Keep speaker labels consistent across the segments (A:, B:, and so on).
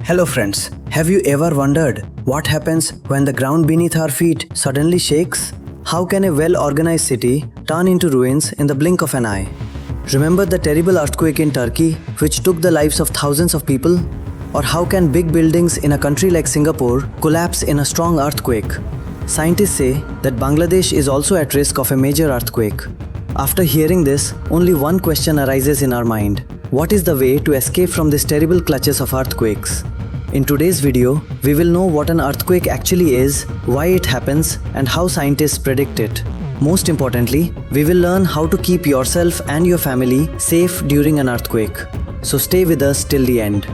A: Hello friends, have you ever wondered what happens when the ground beneath our feet suddenly shakes? How can a well-organized city turn into ruins in the blink of an eye? Remember the terrible earthquake in Turkey which took the lives of thousands of people? Or how can big buildings in a country like Singapore collapse in a strong earthquake? Scientists say that Bangladesh is also at risk of a major earthquake. After hearing this, only one question arises in our mind. What is the way to escape from these terrible clutches of earthquakes? In today's video, we will know what an earthquake actually is, why it happens, and how scientists predict it. Most importantly, we will learn how to keep yourself and your family safe during an earthquake. So stay with us till the end.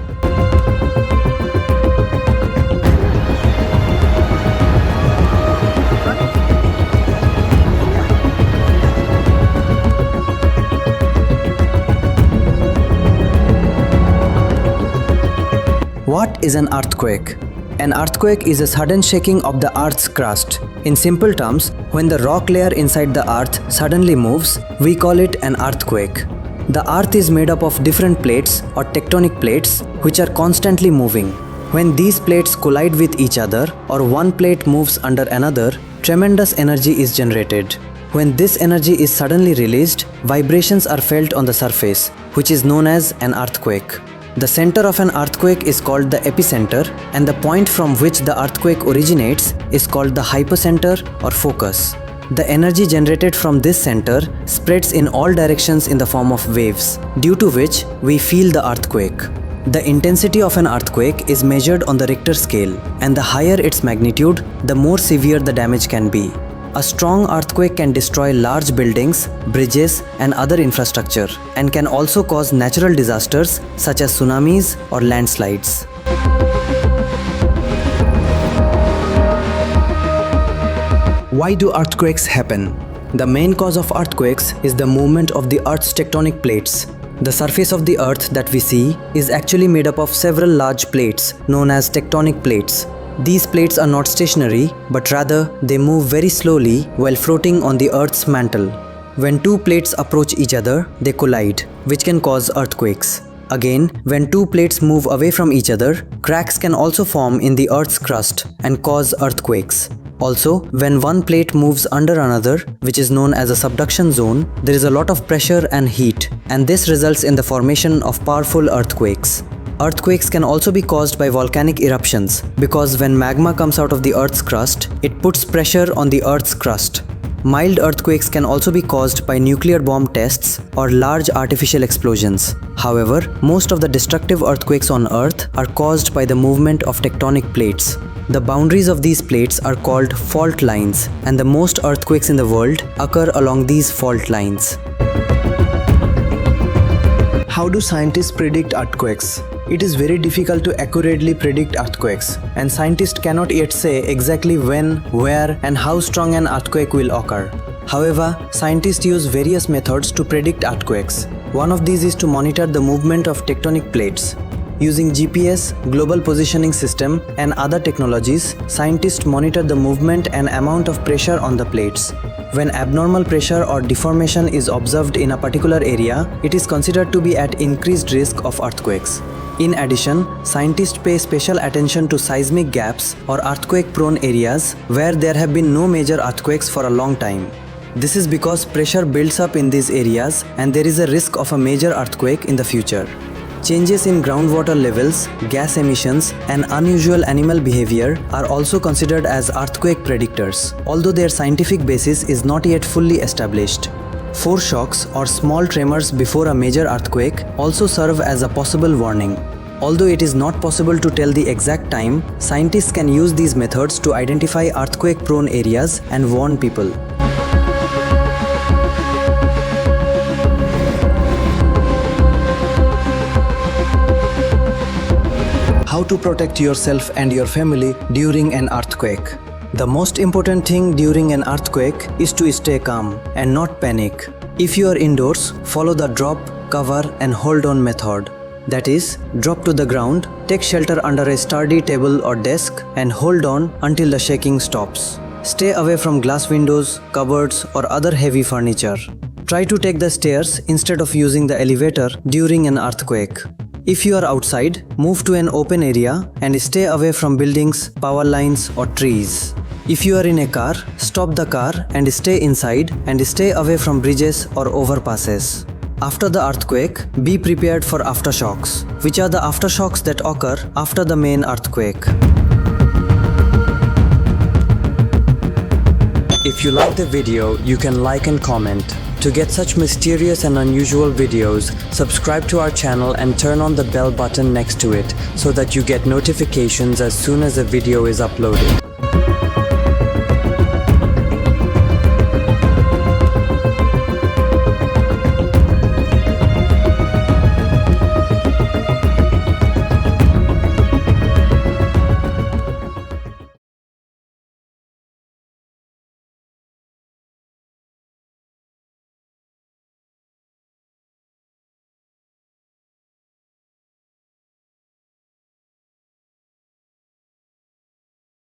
A: What is an earthquake? An earthquake is a sudden shaking of the Earth's crust. In simple terms, when the rock layer inside the Earth suddenly moves, we call it an earthquake. The Earth is made up of different plates or tectonic plates which are constantly moving. When these plates collide with each other or one plate moves under another, tremendous energy is generated. When this energy is suddenly released, vibrations are felt on the surface, which is known as an earthquake. The center of an earthquake is called the epicenter, and the point from which the earthquake originates is called the hypocenter or focus. The energy generated from this center spreads in all directions in the form of waves, due to which we feel the earthquake. The intensity of an earthquake is measured on the Richter scale, and the higher its magnitude, the more severe the damage can be. A strong earthquake can destroy large buildings, bridges, and other infrastructure, and can also cause natural disasters such as tsunamis or landslides. Why do earthquakes happen? The main cause of earthquakes is the movement of the Earth's tectonic plates. The surface of the Earth that we see is actually made up of several large plates known as tectonic plates. These plates are not stationary, but rather they move very slowly while floating on the Earth's mantle. When two plates approach each other, they collide, which can cause earthquakes. Again, when two plates move away from each other, cracks can also form in the Earth's crust and cause earthquakes. Also, when one plate moves under another, which is known as a subduction zone, there is a lot of pressure and heat, and this results in the formation of powerful earthquakes. Earthquakes can also be caused by volcanic eruptions because when magma comes out of the Earth's crust, it puts pressure on the Earth's crust. Mild earthquakes can also be caused by nuclear bomb tests or large artificial explosions. However, most of the destructive earthquakes on Earth are caused by the movement of tectonic plates. The boundaries of these plates are called fault lines, and the most earthquakes in the world occur along these fault lines. How do scientists predict earthquakes? It is very difficult to accurately predict earthquakes, and scientists cannot yet say exactly when, where, and how strong an earthquake will occur. However, scientists use various methods to predict earthquakes. One of these is to monitor the movement of tectonic plates. Using GPS, global positioning system, and other technologies, scientists monitor the movement and amount of pressure on the plates. When abnormal pressure or deformation is observed in a particular area, it is considered to be at increased risk of earthquakes. In addition, scientists pay special attention to seismic gaps or earthquake-prone areas where there have been no major earthquakes for a long time. This is because pressure builds up in these areas and there is a risk of a major earthquake in the future. Changes in groundwater levels, gas emissions, and unusual animal behavior are also considered as earthquake predictors, although their scientific basis is not yet fully established. Foreshocks or small tremors before a major earthquake also serve as a possible warning. Although it is not possible to tell the exact time, scientists can use these methods to identify earthquake-prone areas and warn people. How to protect yourself and your family during an earthquake. The most important thing during an earthquake is to stay calm and not panic. If you are indoors, follow the drop, cover, and hold on method. That is, drop to the ground, take shelter under a sturdy table or desk, and hold on until the shaking stops. Stay away from glass windows, cupboards, or other heavy furniture. Try to take the stairs instead of using the elevator during an earthquake. If you are outside, move to an open area and stay away from buildings, power lines or trees. If you are in a car, stop the car and stay inside and stay away from bridges or overpasses. After the earthquake, be prepared for aftershocks, which are the aftershocks that occur after the main earthquake. If you like the video, you can like and comment. To get such mysterious and unusual videos, subscribe to our channel and turn on the bell button next to it so that you get notifications as soon as a video is uploaded.